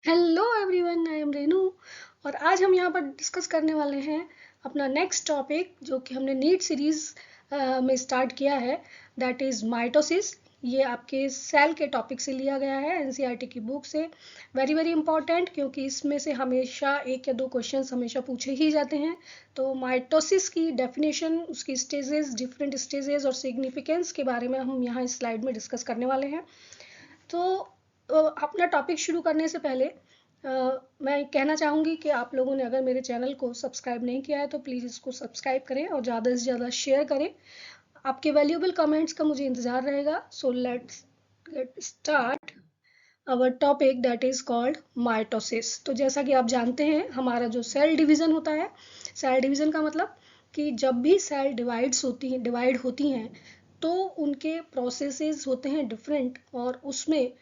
Hello everyone, I am Renu. और आज हम यहाँ पर डिस्कस करने वाले हैं अपना नेक्स्ट टॉपिक जो कि हमने नीट सीरीज में स्टार्ट किया है, दैट इज़ माइटोसिस। ये आपके सेल के टॉपिक से लिया गया है, एनसीईआरटी की बुक से। वेरी वेरी इंपॉर्टेंट, क्योंकि इसमें से हमेशा एक या दो क्वेश्चंस हमेशा पूछे ही जाते हैं। तो माइटोसिस की डेफिनेशन, उसकी स्टेजेस, डिफरेंट स्टेजेस और सिग्निफिकेंस के बारे में हम यहाँ इस स्लाइड में डिस्कस करने वाले हैं। तो अपना टॉपिक शुरू करने से पहले मैं कहना चाहूँगी कि आप लोगों ने अगर मेरे चैनल को सब्सक्राइब नहीं किया है तो प्लीज़ इसको सब्सक्राइब करें और ज़्यादा से ज़्यादा शेयर करें। आपके वैल्यूएबल कमेंट्स का मुझे इंतज़ार रहेगा। So let's get start our topic that is called mitosis. तो जैसा कि आप जानते हैं, हमारा जो सेल डिवीज़न होता है, सेल डिवीज़न का मतलब कि जब भी सेल डिवाइड होती हैं तो उनके प्रोसेसेस होते हैं डिफरेंट, और उसमें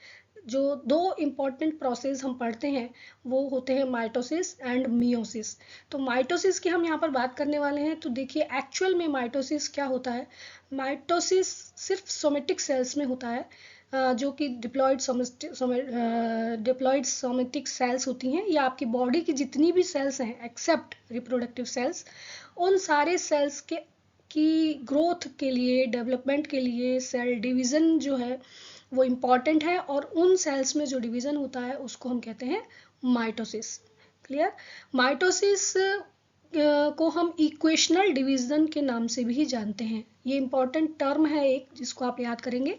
जो दो इम्पॉर्टेंट प्रोसेस हम पढ़ते हैं वो होते हैं माइटोसिस एंड मियोसिस। तो माइटोसिस की हम यहाँ पर बात करने वाले हैं। तो देखिए, एक्चुअल में माइटोसिस क्या होता है। माइटोसिस सिर्फ सोमेटिक सेल्स में होता है, जो कि डिप्लॉइड सोमेटिक सेल्स होती हैं। या आपकी बॉडी की जितनी भी सेल्स हैं एक्सेप्ट रिप्रोडक्टिव सेल्स, उन सारे सेल्स के की ग्रोथ के लिए, डेवलपमेंट के लिए सेल डिवीज़न जो है वो इम्पॉर्टेंट है, और उन सेल्स में जो डिवीज़न होता है उसको हम कहते हैं माइटोसिस। क्लियर। माइटोसिस को हम इक्वेशनल डिवीज़न के नाम से भी जानते हैं। ये इम्पॉर्टेंट टर्म है एक, जिसको आप याद करेंगे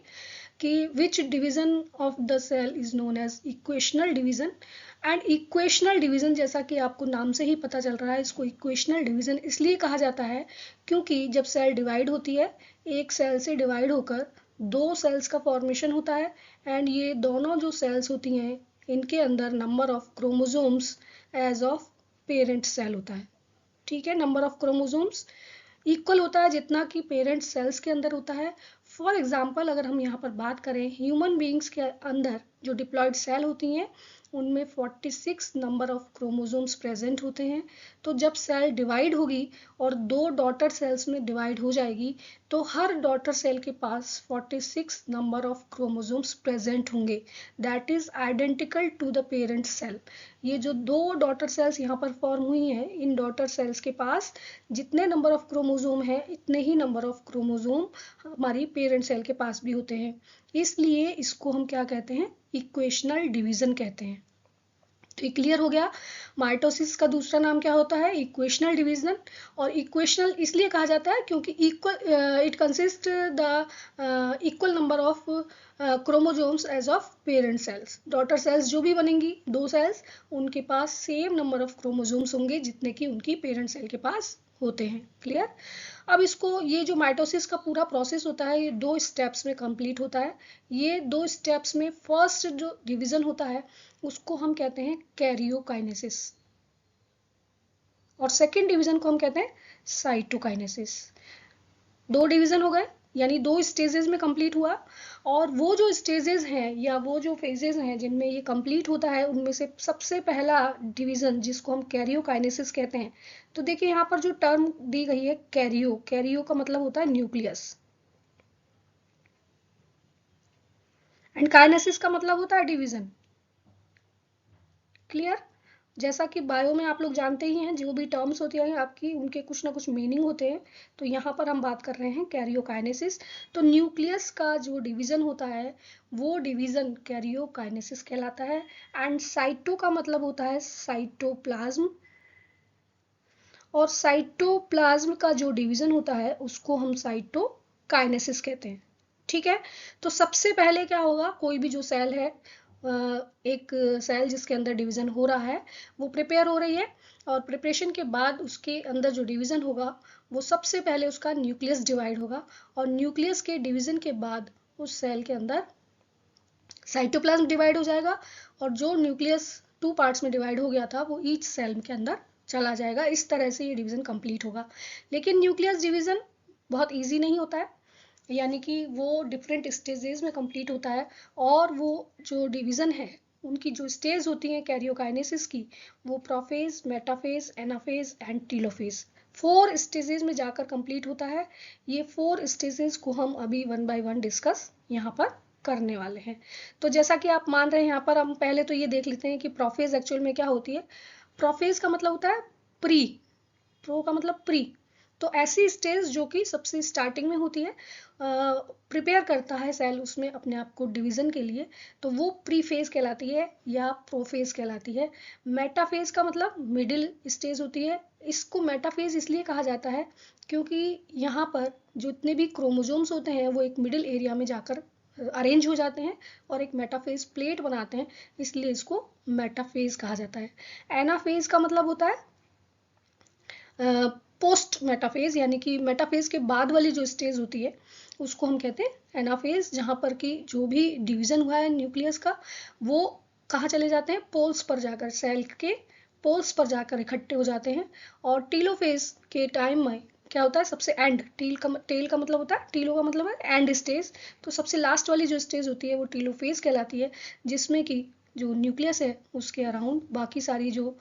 कि which division of the cell is known as equational division. And equational division, जैसा कि आपको नाम से ही पता चल रहा है, इसको इक्वेशनल डिवीज़न इसलिए कहा जाता है क्योंकि जब सेल डिवाइड होती है, एक सेल से डिवाइड होकर दो सेल्स का फॉर्मेशन होता है। एंड ये दोनों जो सेल्स होती हैं, इनके अंदर number of chromosomes as of parent cell होता है। ठीक है, नंबर ऑफ क्रोमोसोम्स इक्वल होता है जितना कि पेरेंट सेल्स के अंदर होता है। फॉर एग्जाम्पल, अगर हम यहाँ पर बात करें, ह्यूमन बींग्स के अंदर जो डिप्लॉयड सेल होती हैं उनमें 46 नंबर ऑफ क्रोमोसोम्स प्रेजेंट होते हैं। तो जब सेल डिवाइड होगी और दो डॉटर सेल्स में डिवाइड हो जाएगी, तो हर डॉटर सेल के पास 46 नंबर ऑफ क्रोमोसोम्स प्रेजेंट होंगे, that is identical to the parent cell. ये जो दो डॉटर सेल्स यहाँ पर फॉर्म हुई हैं, इन डॉटर सेल्स के पास जितने नंबर ऑफ क्रोमोसोम हैं, इतने ही नंबर ऑफ क्रोमोसोम हमारी पेरेंट सेल के पास भी होते हैं। इसलिए इसको हम क्या कहते हैं, इक्वेशनल डिवीजन कहते हैं। तो ये क्लियर हो गया। माइटोसिस का दूसरा नाम क्या होता है, इक्वेशनल डिवीजन। और इक्वेशनल इसलिए कहा जाता है क्योंकि it consist the equal number of chromosomes as of parent cells. Daughter cells जो भी बनेंगी, दो सेल्स, उनके पास सेम नंबर ऑफ क्रोमोसोम्स होंगे जितने कि उनकी पेरेंट सेल के पास होते हैं। क्लियर। अब इसको, ये जो माइटोसिस का पूरा प्रोसेस होता है, ये दो स्टेप्स में कंप्लीट होता है। ये दो स्टेप्स में फर्स्ट जो डिवीजन होता है उसको हम कहते हैं कैरियोकाइनेसिस, और सेकेंड डिवीजन को हम कहते हैं साइटोकाइनेसिस। दो डिवीजन हो गए, यानी दो स्टेजेस में कंप्लीट हुआ। और वो जो स्टेजेस हैं या वो जो फेजेस हैं जिनमें ये कंप्लीट होता है, उनमें से सबसे पहला डिवीजन जिसको हम कैरियोकाइनेसिस कहते हैं। तो देखिए, यहाँ पर जो टर्म दी गई है कैरियो, कैरियो का मतलब होता है न्यूक्लियस, एंड काइनेसिस का मतलब होता है डिवीजन। क्लियर। जैसा कि बायो में आप लोग जानते ही हैं, जो भी टर्म्स होती हैं आपकी, उनके कुछ ना कुछ मीनिंग होते हैं। तो यहाँ पर हम बात कर रहे हैं कैरियोकाइनेसिस। तो न्यूक्लियस का जो डिवीजन होता है वो डिवीजन कैरियोकाइनेसिस कहलाता है। एंड साइटो का मतलब होता है साइटोप्लाज्म, और साइटोप्लाज्म का जो डिवीजन होता है उसको हम साइटोकाइनेसिस कहते हैं। ठीक है। तो सबसे पहले क्या होगा, कोई भी जो सेल है, एक सेल जिसके अंदर डिवीजन हो रहा है, वो प्रिपेयर हो रही है, और प्रिपरेशन के बाद उसके अंदर जो डिवीजन होगा वो सबसे पहले उसका न्यूक्लियस डिवाइड होगा, और न्यूक्लियस के डिवीजन के बाद उस सेल के अंदर साइटोप्लाज्म डिवाइड हो जाएगा, और जो न्यूक्लियस टू पार्ट्स में डिवाइड हो गया था वो ईच सेल के अंदर चला जाएगा। इस तरह से ये डिवीजन कंप्लीट होगा। लेकिन न्यूक्लियस डिवीजन बहुत इजी नहीं होता है, यानी कि वो डिफरेंट स्टेजेस में कंप्लीट होता है। और वो जो डिवीजन है, उनकी जो स्टेज होती हैं कैरियोकाइनेसिस की, वो prophase, metaphase, anaphase and telophase, 4 stages में जाकर कंप्लीट होता है। ये 4 स्टेजेस को हम अभी वन बाय वन डिस्कस यहाँ पर करने वाले हैं। तो जैसा कि आप मान रहे हैं यहाँ पर, हम पहले तो ये देख लेते हैं कि प्रोफेज एक्चुअल में क्या होती है। प्रोफेज का मतलब होता है प्री, प्रो का मतलब प्री। तो ऐसी स्टेज जो कि सबसे स्टार्टिंग में होती है, प्रिपेयर करता है सेल उसमें अपने आप को डिवीजन के लिए, तो वो प्री फेज कहलाती है या प्रोफेज कहलाती है। मेटाफेज का मतलब मिडिल स्टेज होती है। इसको मेटाफेज इसलिए कहा जाता है क्योंकि यहाँ पर जितने भी क्रोमोजोम्स होते हैं वो एक मिडिल एरिया में जाकर अरेंज हो जाते हैं और एक मेटाफेज प्लेट बनाते हैं, इसलिए इसको मेटाफेज कहा जाता है। एनाफेज का मतलब होता है पोस्ट मेटाफेज, यानी कि मेटाफेज के बाद वाली जो स्टेज होती है उसको हम कहते हैं एनाफेज, जहाँ पर कि जो भी डिवीजन हुआ है न्यूक्लियस का वो कहाँ चले जाते हैं, पोल्स पर जाकर, सेल के पोल्स पर जाकर इकट्ठे हो जाते हैं। और टीलोफेज के टाइम में क्या होता है, सबसे एंड, टेल का मतलब होता है, टीलो का मतलब है एंड स्टेज, तो सबसे लास्ट वाली जो स्टेज होती है वो टीलोफेज कहलाती है, जिसमें कि जो न्यूक्लियस है उसके अराउंड बाकी सारी जो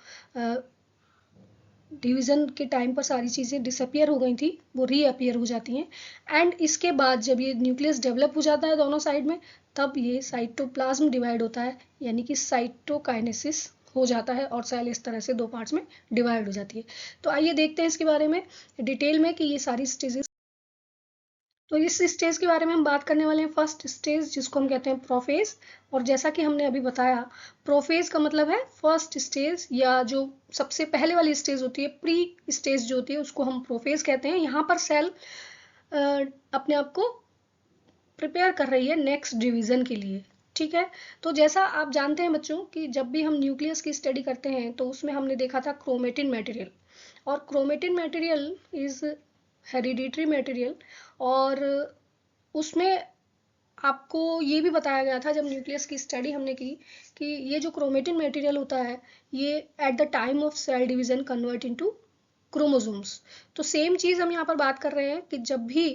डिवीजन के टाइम पर सारी चीज़ें डिसअपियर हो गई थी वो रीअपियर हो जाती हैं। एंड इसके बाद जब ये न्यूक्लियस डेवलप हो जाता है दोनों साइड में, तब ये साइटोप्लाज्म डिवाइड होता है, यानी कि साइटोकाइनेसिस हो जाता है और सेल इस तरह से दो पार्ट्स में डिवाइड हो जाती है। तो आइए देखते हैं इसके बारे में डिटेल में कि ये सारी स्टेजेस। तो इस स्टेज के बारे में हम बात करने वाले हैं, फर्स्ट स्टेज जिसको हम कहते हैं प्रोफेज। और जैसा कि हमने अभी बताया, प्रोफेज का मतलब है फर्स्ट स्टेज, या जो सबसे पहले वाली स्टेज होती है, प्री स्टेज जो होती है उसको हम प्रोफेज कहते हैं। यहाँ पर सेल अपने आप को प्रिपेयर कर रही है नेक्स्ट डिवीजन के लिए, ठीक है। तो जैसा आप जानते हैं बच्चों कि जब भी हम न्यूक्लियस की स्टडी करते हैं तो उसमें हमने देखा था क्रोमेटिन मटेरियल, और chromatin material is hereditary material, और उसमें आपको ये भी बताया गया था जब न्यूक्लियस की स्टडी हमने की कि ये जो क्रोमेटिन मटेरियल होता है ये at the time of cell division convert into chromosomes. तो सेम चीज़ हम यहाँ पर बात कर रहे हैं कि जब भी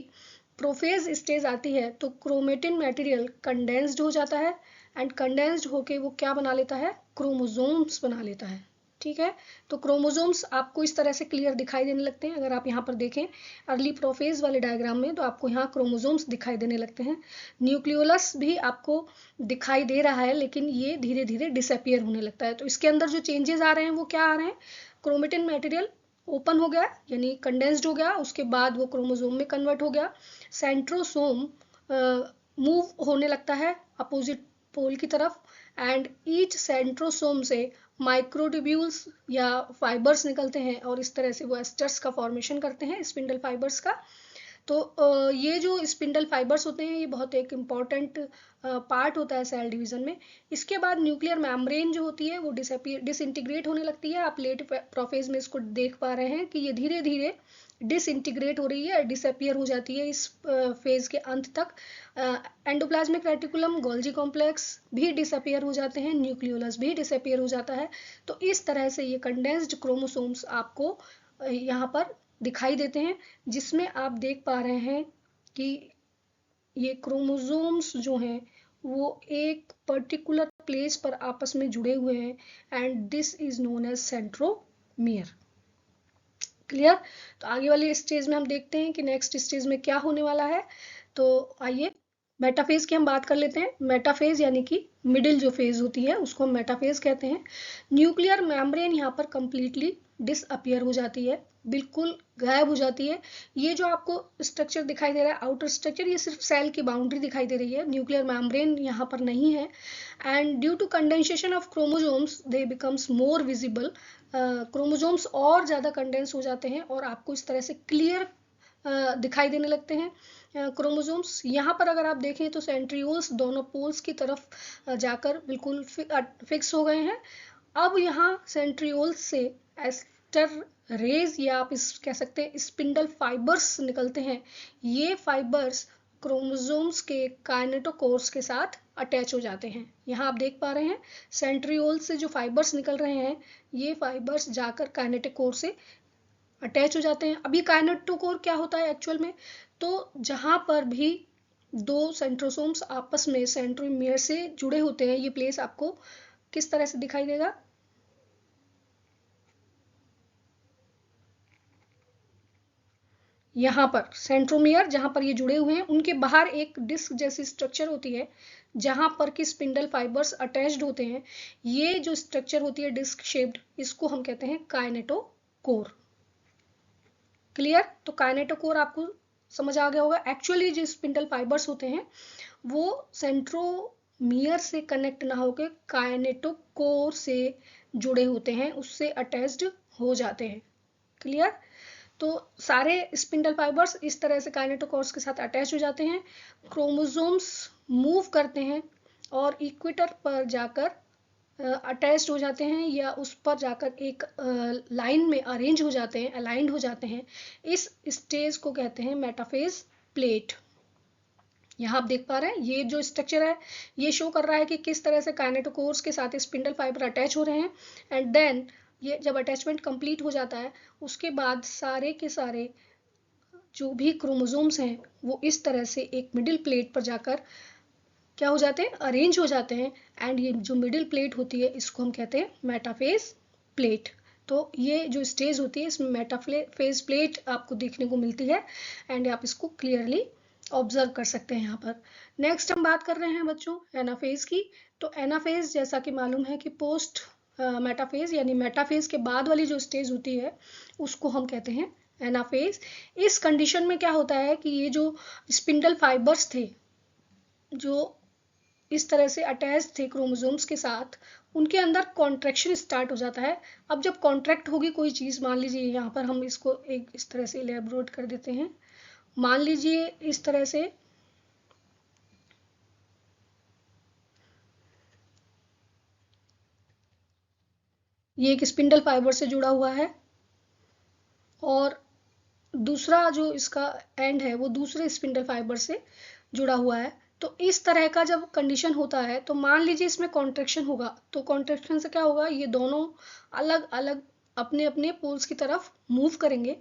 प्रोफेज स्टेज आती है तो क्रोमेटिन मटेरियल कंडेंस्ड हो जाता है, एंड कंडेंस्ड होके वो क्या बना लेता है, क्रोमोसोम्स बना लेता है, ठीक है। तो क्रोमोसोम्स आपको इस तरह से क्लियर दिखाई देने लगते हैं। अगर आप यहाँ पर देखें अर्ली प्रोफेज वाले डायग्राम में तो आपको यहाँ क्रोमोसोम्स दिखाई देने लगते हैं। न्यूक्लियोलस भी आपको दिखाई दे रहा है, लेकिन ये धीरे धीरे डिसअपियर होने लगता है। तो इसके अंदर जो चेंजेस आ रहे हैं वो क्या आ रहे हैं, क्रोमेटिन मटेरियल ओपन हो गया यानी कंडेंस्ड हो गया, उसके बाद वो क्रोमोसोम में कन्वर्ट हो गया, सेंट्रोसोम मूव होने लगता है अपोजिट पोल की तरफ, एंड ईच सेंट्रोसोम से माइक्रोट्यूब्यूल्स या फाइबर्स निकलते हैं और इस तरह से वो एस्टर्स का फॉर्मेशन करते हैं, स्पिंडल फाइबर्स का। तो ये जो स्पिंडल फाइबर्स होते हैं ये बहुत एक इम्पॉर्टेंट पार्ट होता है सेल डिवीजन में। इसके बाद न्यूक्लियर मेम्ब्रेन जो होती है वो डिसइंटीग्रेट होने लगती है। आप लेट प्रोफेज में इसको देख पा रहे हैं कि ये धीरे धीरे डिसइंटीग्रेट हो रही है, डिसअपियर हो जाती है इस फेज के अंत तक। एंडोप्लाज्मिक रेटिकुलम, गोल्जी कॉम्प्लेक्स भी डिसअपियर हो जाते हैं, न्यूक्लियोलस भी डिसअपियर हो जाता है। तो इस तरह से ये कंडेंस्ड क्रोमोसोम्स आपको यहाँ पर दिखाई देते हैं, जिसमें आप देख पा रहे हैं कि ये क्रोमोसोम्स जो हैं वो एक पर्टिकुलर प्लेस पर आपस में जुड़े हुए हैं, and this is known as centromere. Clear. तो आगे वाली स्टेज में हम देखते हैं कि नेक्स्ट स्टेज में क्या होने वाला है। तो आइए मेटाफेज की हम बात कर लेते हैं। मेटाफेज यानी कि मिडिल जो फेज होती है उसको हम मेटाफेज कहते हैं। न्यूक्लियर मेम्ब्रेन यहाँ पर कंप्लीटली डिसअपियर हो जाती है, बिल्कुल गायब हो जाती है। ये जो आपको स्ट्रक्चर दिखाई दे रहा है आउटर स्ट्रक्चर, ये सिर्फ सेल की बाउंड्री दिखाई दे रही है, न्यूक्लियर मेम्ब्रेन यहाँ पर नहीं है। And due to condensation of chromosomes they becomes more visible, chromosomes और ज़्यादा कंडेंस हो जाते हैं और आपको इस तरह से क्लियर दिखाई देने लगते हैं क्रोमोसोम्स। यहाँ पर अगर आप देखें तो सेंट्रियोल्स दोनों पोल्स की तरफ जाकर बिल्कुल फिक्स हो गए हैं। अब यहाँ सेंट्रियोल्स से एस्टर रेज या आप इस कह सकते हैं स्पिंडल फाइबर्स निकलते हैं। ये फाइबर्स क्रोमोसोम्स के काइनेटोकोर्स के साथ अटैच हो जाते हैं। यहाँ आप देख पा रहे हैं सेंट्रियोल से जो फाइबर्स निकल रहे हैं ये फाइबर्स जाकर काइनेटोकोर से अटैच हो जाते हैं। अब ये काइनेटोकोर क्या होता है एक्चुअल में, तो जहाँ पर भी दो सेंट्रोसोम्स आपस में सेंट्रोमियर से जुड़े होते हैं, ये प्लेस आपको किस तरह से दिखाई देगा, यहाँ पर सेंट्रोमियर जहाँ पर ये जुड़े हुए हैं उनके बाहर एक डिस्क जैसी स्ट्रक्चर होती है जहां पर कि स्पिंडल फाइबर्स अटैच्ड होते हैं, ये जो स्ट्रक्चर होती है डिस्क शेप्ड, इसको हम कहते हैं काइनेटोकोर। क्लियर? तो काइनेटोकोर आपको समझ आ गया होगा। एक्चुअली जो स्पिंडल फाइबर्स होते हैं वो सेंट्रोमियर से कनेक्ट ना होकर काइनेटोकोर से जुड़े होते हैं, उससे अटैच्ड हो जाते हैं। क्लियर? तो सारे स्पिंडल फाइबर्स इस तरह से काइनेटोकोर्स के साथ अटैच हो जाते हैं, क्रोमोसोम्स मूव करते हैं और इक्वेटर पर जाकर अटैच्ड हो जाते हैं या उस पर जाकर एक लाइन में अरेंज हो जाते हैं, अलाइंड हो जाते हैं। इस स्टेज को कहते हैं मेटाफेज प्लेट। यहाँ आप देख पा रहे हैं ये जो स्ट्रक्चर है ये शो कर रहा है कि किस तरह से काइनेटोकोर्स के साथ स्पिंडल फाइबर अटैच हो रहे हैं, एंड देन ये जब अटैचमेंट कंप्लीट हो जाता है उसके बाद सारे के सारे जो भी क्रोमोसोम्स हैं वो इस तरह से एक मिडिल प्लेट पर जाकर क्या हो जाते हैं, अरेंज हो जाते हैं। एंड ये जो मिडिल प्लेट होती है इसको हम कहते हैं मेटाफेज प्लेट। तो ये जो स्टेज होती है इसमें मेटाफेज प्लेट आपको देखने को मिलती है, एंड आप इसको क्लियरली ऑब्जर्व कर सकते हैं यहाँ पर। नेक्स्ट हम बात कर रहे हैं बच्चों एनाफेज की। तो एनाफेज जैसा कि मालूम है कि पोस्ट मेटाफेज यानी मेटाफेज के बाद वाली जो स्टेज होती है उसको हम कहते हैं एनाफेज। इस कंडीशन में क्या होता है कि ये जो स्पिंडल फाइबर्स थे जो इस तरह से अटैच थे क्रोमोसोम्स के साथ, उनके अंदर कॉन्ट्रैक्शन स्टार्ट हो जाता है। अब जब कॉन्ट्रैक्ट होगी कोई चीज़, मान लीजिए यहाँ पर हम इसको एक इस तरह से इलेबोरेट कर देते हैं। मान लीजिए इस तरह से ये एक स्पिंडल फाइबर से जुड़ा हुआ है और दूसरा जो इसका एंड है वो दूसरे स्पिंडल फाइबर से जुड़ा हुआ है। तो इस तरह का जब कंडीशन होता है तो मान लीजिए इसमें कॉन्ट्रैक्शन होगा, तो कॉन्ट्रैक्शन से क्या होगा, ये दोनों अलग अलग अपने अपने पोल्स की तरफ मूव करेंगे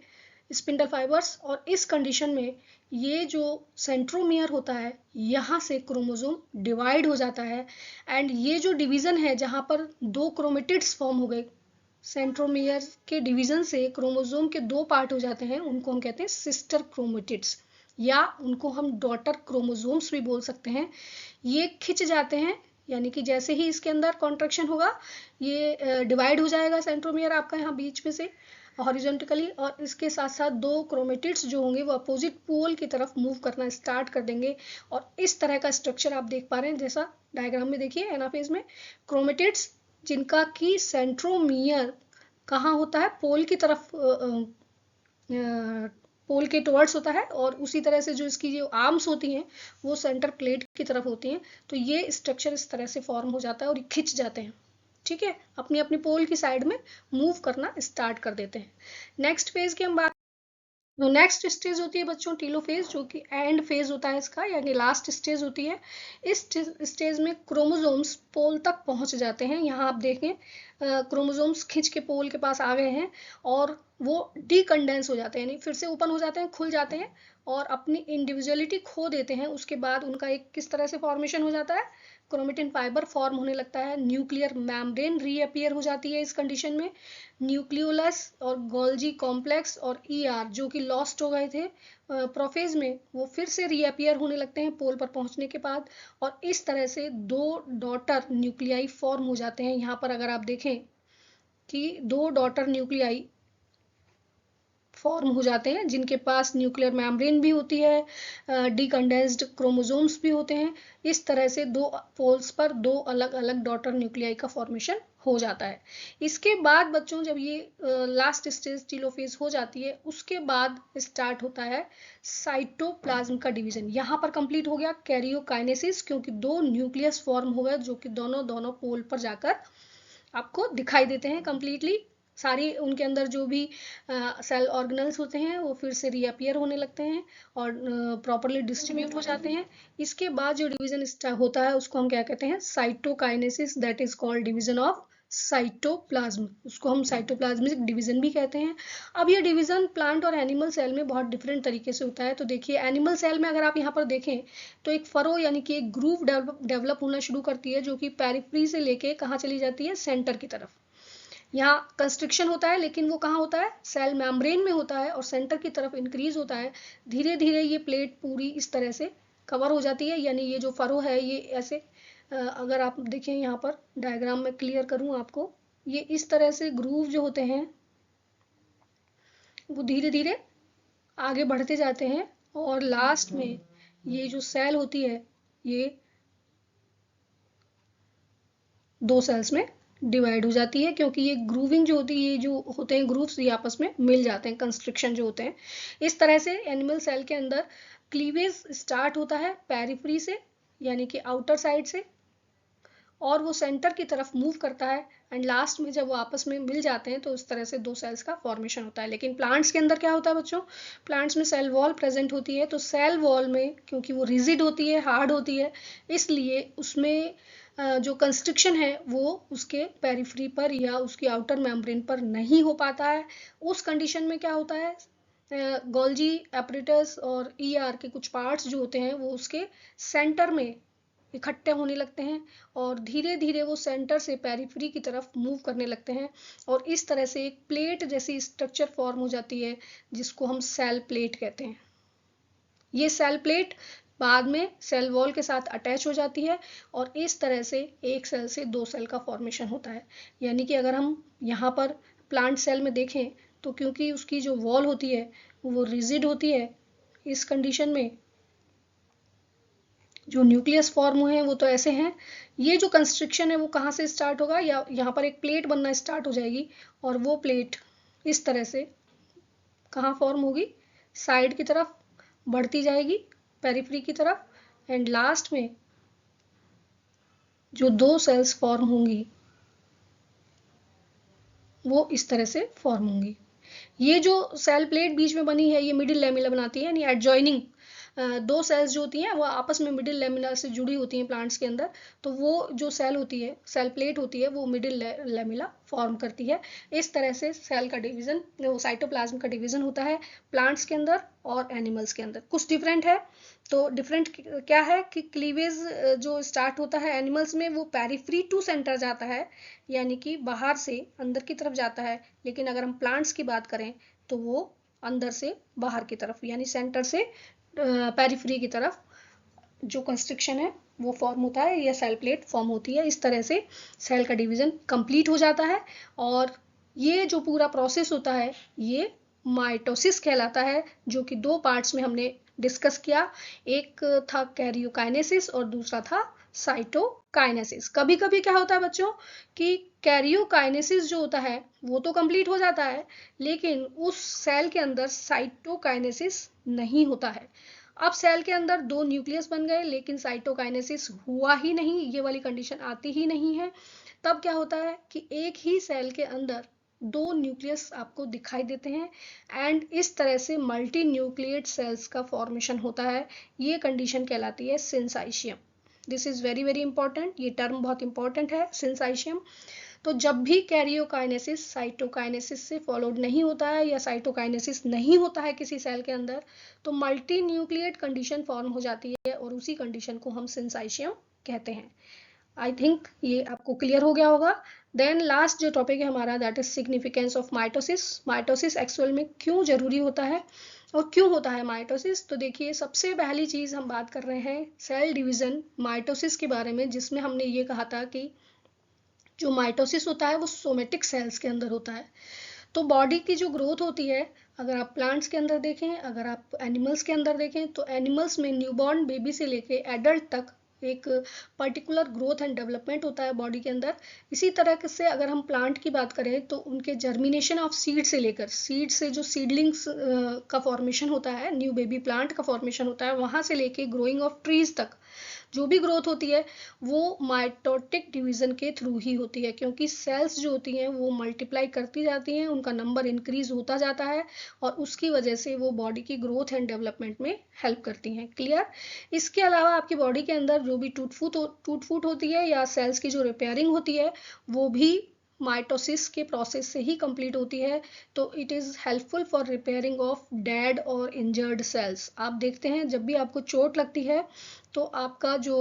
स्पिंडल फाइबर्स, और इस कंडीशन में ये जो सेंट्रोमियर होता है यहाँ से क्रोमोसोम डिवाइड हो जाता है। एंड ये जो डिवीजन है जहाँ पर दो क्रोमेटिड्स फॉर्म हो गए, सेंट्रोमियर के डिवीजन से क्रोमोसोम के दो पार्ट हो जाते हैं, उनको हम कहते हैं सिस्टर क्रोमेटिड्स या उनको हम डॉटर क्रोमोसोम्स भी बोल सकते हैं। ये खिंच जाते हैं, यानी कि जैसे ही इसके अंदर कॉन्ट्रैक्शन होगा ये डिवाइड हो जाएगा सेंट्रोमियर आपका यहाँ बीच में से हॉरिजॉन्टली, और इसके साथ साथ दो क्रोमेटिड्स जो होंगे वो अपोजिट पोल की तरफ मूव करना स्टार्ट कर देंगे। और इस तरह का स्ट्रक्चर आप देख पा रहे हैं, जैसा डायग्राम में देखिए एनाफेज में क्रोमेटिड्स जिनका कि सेंट्रोमियर कहाँ होता है, पोल की तरफ पोल के टुवर्ड्स होता है, और उसी तरह से जो इसकी जो आर्म्स होती हैं वो सेंटर प्लेट की तरफ होती हैं। तो ये स्ट्रक्चर इस तरह से फॉर्म हो जाता है और खिंच जाते हैं, ठीक है, अपनी अपनी पोल की साइड में मूव करना स्टार्ट कर देते हैं। नेक्स्ट फेज की हम बात, जो नेक्स्ट स्टेज होती है बच्चों टीलोफेज, जो कि एंड फेज होता है इसका, यानी लास्ट स्टेज होती है। इस स्टेज में क्रोमोसोम्स पोल तक पहुंच जाते हैं। यहाँ आप देखें क्रोमोसोम्स खिंच के पोल के पास आ गए हैं और वो डीकंडेंस हो जाते हैं, यानी फिर से ओपन हो जाते हैं, खुल जाते हैं और अपनी इंडिविजुअलिटी खो देते हैं। उसके बाद उनका एक किस तरह से फॉर्मेशन हो जाता है, क्रोमेटिन फाइबर फॉर्म होने लगता है, न्यूक्लियर मेम्ब्रेन रीअपियर हो जाती है इस कंडीशन में, न्यूक्लियोलस और गोल्जी कॉम्प्लेक्स और ईआर जो कि लॉस्ट हो गए थे प्रोफेज में वो फिर से रीअपियर होने लगते हैं पोल पर पहुंचने के बाद, और इस तरह से दो डॉटर न्यूक्लियाई फॉर्म हो जाते हैं। यहाँ पर अगर आप देखें कि दो डॉटर न्यूक्लियाई फॉर्म हो जाते हैं जिनके पास न्यूक्लियर मेम्ब्रेन भी होती है, डीकंडेंस्ड क्रोमोसोम्स भी होते हैं। इस तरह से दो पोल्स पर दो अलग अलग डॉटर न्यूक्लियाई का फॉर्मेशन हो जाता है। इसके बाद बच्चों जब ये लास्ट स्टेज टीलोफेज हो जाती है उसके बाद स्टार्ट होता है साइटोप्लाज्म का डिवीजन। यहाँ पर कंप्लीट हो गया कैरियोकाइनेसिस, क्योंकि दो न्यूक्लियस फॉर्म हो गए जो कि दोनों दोनों पोल पर जाकर आपको दिखाई देते हैं कंप्लीटली। सारी उनके अंदर जो भी सेल ऑर्गेनल्स होते हैं वो फिर से रीअपियर होने लगते हैं और प्रॉपरली डिस्ट्रीब्यूट हो जाते हैं। इसके बाद जो डिवीजन होता है उसको हम क्या कहते हैं, cytokinesis, that is called division of cytoplasm. उसको हम साइटोप्लाज्मिक डिवीजन भी कहते हैं। अब ये डिवीजन प्लांट और एनिमल सेल में बहुत डिफरेंट तरीके से होता है। तो देखिए एनिमल सेल में अगर आप यहाँ पर देखें तो एक फरो यानी कि एक ग्रूव डेवलप होना शुरू करती है जो कि पेरिफेरी से लेके कहाँ चली जाती है, सेंटर की तरफ। यहाँ कंस्ट्रिक्शन होता है लेकिन वो कहाँ होता है, सेल मेम्ब्रेन में होता है और सेंटर की तरफ इंक्रीज होता है। धीरे धीरे ये प्लेट पूरी इस तरह से कवर हो जाती है, यानी ये जो फरो है ये ऐसे अगर आप देखें यहाँ पर डायग्राम में क्लियर करूँ आपको, ये इस तरह से ग्रूव जो होते हैं वो धीरे धीरे आगे बढ़ते जाते हैं और लास्ट में ये जो सेल होती है ये 2 सेल्स में डिवाइड हो जाती है, क्योंकि ये ग्रूविंग जो होती है, ये जो होते हैं ग्रूव्स, ये आपस में मिल जाते हैं, कंस्ट्रिक्शन जो होते हैं। इस तरह से एनिमल सेल के अंदर क्लीवेज स्टार्ट होता है पेरिफेरी से, यानी कि आउटर साइड से, और वो सेंटर की तरफ मूव करता है एंड लास्ट में जब वो आपस में मिल जाते हैं तो इस तरह से 2 सेल्स का फॉर्मेशन होता है। लेकिन प्लांट्स के अंदर क्या होता है बच्चों, प्लांट्स में सेल वॉल प्रेजेंट होती है, तो सेल वॉल में क्योंकि वो रिजिड होती है, हार्ड होती है, इसलिए उसमें जो कंस्ट्रिक्शन है वो उसके पेरिफेरी पर या उसकी आउटर मेम्ब्रेन पर नहीं हो पाता है। उस कंडीशन में क्या होता है, गोल्जी एपरेटस और ईआर के कुछ पार्ट्स जो होते हैं वो उसके सेंटर में इकट्ठे होने लगते हैं और धीरे धीरे वो सेंटर से पेरिफेरी की तरफ मूव करने लगते हैं और इस तरह से एक प्लेट जैसी स्ट्रक्चर फॉर्म हो जाती है जिसको हम सेल प्लेट कहते हैं। ये सेल प्लेट बाद में सेल वॉल के साथ अटैच हो जाती है और इस तरह से एक सेल से 2 सेल का फॉर्मेशन होता है। यानी कि अगर हम यहाँ पर प्लांट सेल में देखें तो क्योंकि उसकी जो वॉल होती है वो रिजिड होती है, इस कंडीशन में जो न्यूक्लियस फॉर्म हुए हैं वो तो ऐसे हैं। ये जो कंस्ट्रिक्शन है वो कहाँ से स्टार्ट होगा, या यहाँ पर एक प्लेट बनना स्टार्ट हो जाएगी और वो प्लेट इस तरह से कहाँ फॉर्म होगी, साइड की तरफ बढ़ती जाएगी पेरिफेरी की तरफ एंड लास्ट में जो 2 सेल्स फॉर्म होंगी वो इस तरह से फॉर्म होंगी। ये जो सेल प्लेट बीच में बनी है ये मिडिल लेमिला बनाती है, यानी एडजॉइनिंग 2 सेल्स जो होती हैं वो आपस में मिडिल लेमिना से जुड़ी होती हैं प्लांट्स के अंदर, तो वो जो सेल होती है, सेल प्लेट होती है, वो मिडिल लेमिला फॉर्म करती है। इस तरह से सेल का डिवीजन, साइटोप्लाज्म का डिवीजन होता है प्लांट्स के अंदर और एनिमल्स के अंदर। कुछ डिफरेंट है, तो डिफरेंट क्या है कि क्लीवेज जो स्टार्ट होता है एनिमल्स में वो पेरिफेरी टू सेंटर जाता है, यानी कि बाहर से अंदर की तरफ जाता है, लेकिन अगर हम प्लांट्स की बात करें तो वो अंदर से बाहर की तरफ, यानी सेंटर से पेरिफेरी की तरफ जो कंस्ट्रिक्शन है वो फॉर्म होता है या सेल प्लेट फॉर्म होती है। इस तरह से सेल का डिवीजन कंप्लीट हो जाता है और ये जो पूरा प्रोसेस होता है ये माइटोसिस कहलाता है, जो कि 2 पार्ट्स में हमने डिस्कस किया। एक था कैरियोकाइनेसिस और दूसरा था साइटोकाइनेसिस। कभी कभी क्या होता है बच्चों कि कैरियोकाइनेसिस जो होता है वो तो कंप्लीट हो जाता है, लेकिन उस सेल के अंदर साइटोकाइनेसिस नहीं होता है। अब सेल के अंदर 2 न्यूक्लियस बन गए लेकिन साइटोकाइनेसिस हुआ ही नहीं, ये वाली कंडीशन आती ही नहीं है। तब क्या होता है कि एक ही सेल के अंदर 2 न्यूक्लियस आपको दिखाई देते हैं एंड इस तरह से मल्टी न्यूक्लिएट सेल्स का फॉर्मेशन होता है। ये कंडीशन कहलाती है syncytium. This is very very important, ये टर्म बहुत इंपॉर्टेंट है सिंसाइशियम। तो जब भी कैरियोकाइनेसिस साइटोकाइनेसिस से फॉलोड नहीं होता है या साइटोकाइनेसिस नहीं होता है किसी सेल के अंदर, तो मल्टी न्यूक्लिएट कंडीशन फॉर्म हो जाती है और उसी कंडीशन को हम सिंसाइशियम कहते हैं। आई थिंक ये आपको क्लियर हो गया होगा। देन लास्ट जो टॉपिक है हमारा that is significance of mitosis. Mitosis actual में क्यों जरूरी होता है और क्यों होता है माइटोसिस, तो देखिए सबसे पहली चीज हम बात कर रहे हैं सेल डिवीजन माइटोसिस के बारे में, जिसमें हमने ये कहा था कि जो माइटोसिस होता है वो सोमेटिक सेल्स के अंदर होता है। तो बॉडी की जो ग्रोथ होती है, अगर आप प्लांट्स के अंदर देखें, अगर आप एनिमल्स के अंदर देखें, तो एनिमल्स में न्यूबॉर्न बेबी से लेके एडल्ट तक एक पर्टिकुलर ग्रोथ एंड डेवलपमेंट होता है बॉडी के अंदर। इसी तरह से अगर हम प्लांट की बात करें तो उनके जर्मिनेशन ऑफ सीड से लेकर सीड से जो सीडलिंग्स का फॉर्मेशन होता है, न्यू बेबी प्लांट का फॉर्मेशन होता है, वहां से लेके ग्रोइंग ऑफ ट्रीज तक जो भी ग्रोथ होती है वो माइटोटिक डिवीजन के थ्रू ही होती है, क्योंकि सेल्स जो होती हैं वो मल्टीप्लाई करती जाती हैं, उनका नंबर इंक्रीज होता जाता है और उसकी वजह से वो बॉडी की ग्रोथ एंड डेवलपमेंट में हेल्प करती हैं। क्लियर। इसके अलावा आपकी बॉडी के अंदर जो भी टूट फूट होती है या सेल्स की जो रिपेयरिंग होती है वो भी माइटोसिस के प्रोसेस से ही कंप्लीट होती है। तो it is helpful for repairing of dead और इंजर्ड सेल्स। आप देखते हैं जब भी आपको चोट लगती है तो आपका जो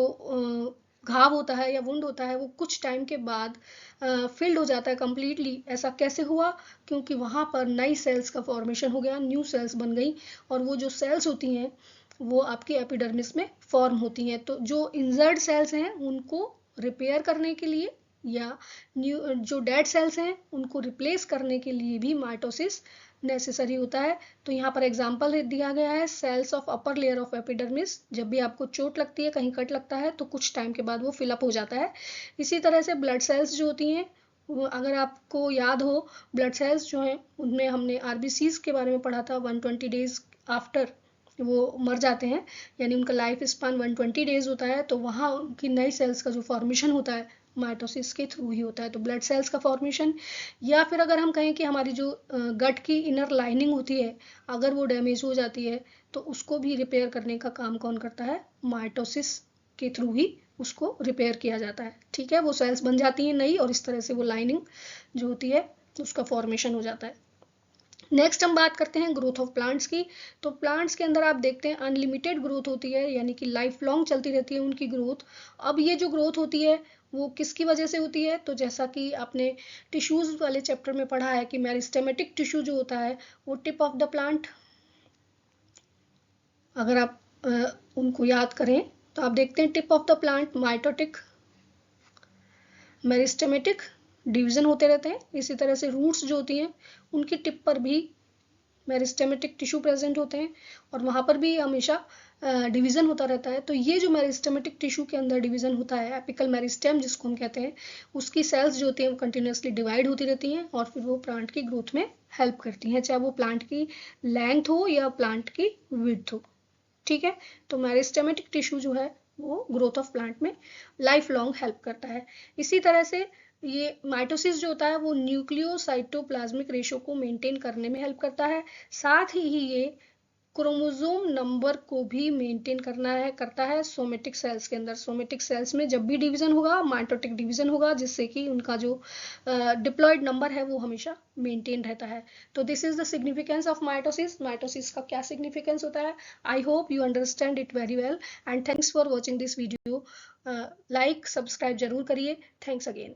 घाव होता है या वुंड होता है वो कुछ टाइम के बाद फिल्ड हो जाता है कम्प्लीटली। ऐसा कैसे हुआ, क्योंकि वहाँ पर नई सेल्स का फॉर्मेशन हो गया, न्यू सेल्स बन गई और वो जो सेल्स होती हैं वो आपकी एपिडर्मिस में फॉर्म होती हैं। तो जो इंजर्ड सेल्स हैं उनको रिपेयर करने के लिए या न्यू जो डेड सेल्स हैं उनको रिप्लेस करने के लिए भी माइटोसिस नेसेसरी होता है। तो यहाँ पर एग्जांपल दिया गया है cells of upper layer of epidermis. जब भी आपको चोट लगती है, कहीं कट लगता है, तो कुछ टाइम के बाद वो फिलअप हो जाता है। इसी तरह से ब्लड सेल्स जो होती हैं, अगर आपको याद हो, ब्लड सेल्स जो हैं उनमें हमने आरबीसीज के बारे में पढ़ा था। 120 डेज आफ्टर वो मर जाते हैं, यानी उनका लाइफ स्पान 120 डेज होता है। तो वहाँ उनकी नई सेल्स का जो फॉर्मेशन होता है माइटोसिस के थ्रू ही होता है। तो ब्लड सेल्स का फॉर्मेशन, या फिर अगर हम कहें कि हमारी जो गट की इनर लाइनिंग होती है, अगर वो डैमेज हो जाती है तो उसको भी रिपेयर करने का काम कौन करता है? माइटोसिस के थ्रू ही उसको रिपेयर किया जाता है। ठीक है, वो सेल्स बन जाती हैं नई, और इस तरह से वो लाइनिंग जो होती है उसका फॉर्मेशन हो जाता है। नेक्स्ट हम बात करते हैं ग्रोथ ऑफ प्लांट्स की। तो प्लांट्स के अंदर आप देखते हैं अनलिमिटेड ग्रोथ होती है, यानी कि लाइफ लॉन्ग चलती रहती है उनकी ग्रोथ। अब ये जो ग्रोथ होती है वो किसकी वजह से होती है? तो जैसा कि आपने टिश्यूज वाले चैप्टर में पढ़ा है कि मेरिस्टेमेटिक टिश्यू जो होता है वो टिप ऑफ द प्लांट, अगर आप उनको याद करें तो आप देखते हैं tip of the plant mitotic, meristematic, division होते रहते हैं। इसी तरह से रूट्स जो होती हैं उनकी टिप पर भी मेरिस्टेमेटिक टिश्यू प्रेजेंट होते हैं, और वहाँ पर भी हमेशा डिवीजन होता रहता है। तो ये जो मेरिस्टेमेटिक टिश्यू के अंदर डिवीजन होता है, एपिकल मेरिस्टेम जिसको हम कहते हैं, उसकी सेल्स जो होती हैं वो कंटिन्यूसली डिवाइड होती रहती हैं, और फिर वो प्लांट की ग्रोथ में हेल्प करती हैं, चाहे वो प्लांट की लेंथ हो या प्लांट की विड्थ हो। ठीक है, तो मेरिस्टेमेटिक टिश्यू जो है वो ग्रोथ ऑफ प्लांट में लाइफ लॉन्ग हेल्प करता है। इसी तरह से ये माइटोसिस जो होता है वो न्यूक्लियोसाइटोप्लाज्मिक रेशो को मेंटेन करने में हेल्प करता है। साथ ही ये क्रोमोसोम नंबर को भी मेंटेन करता है सोमेटिक सेल्स के अंदर। सोमेटिक सेल्स में जब भी डिवीजन होगा माइटोटिक डिवीजन होगा, जिससे कि उनका जो डिप्लॉयड नंबर है वो हमेशा मेंटेन रहता है। तो this is the significance of mitosis. Mitosis का क्या सिग्निफिकेंस होता है? I hope you understand it very well, and thanks for watching this video. Like subscribe जरूर करिए। Thanks again.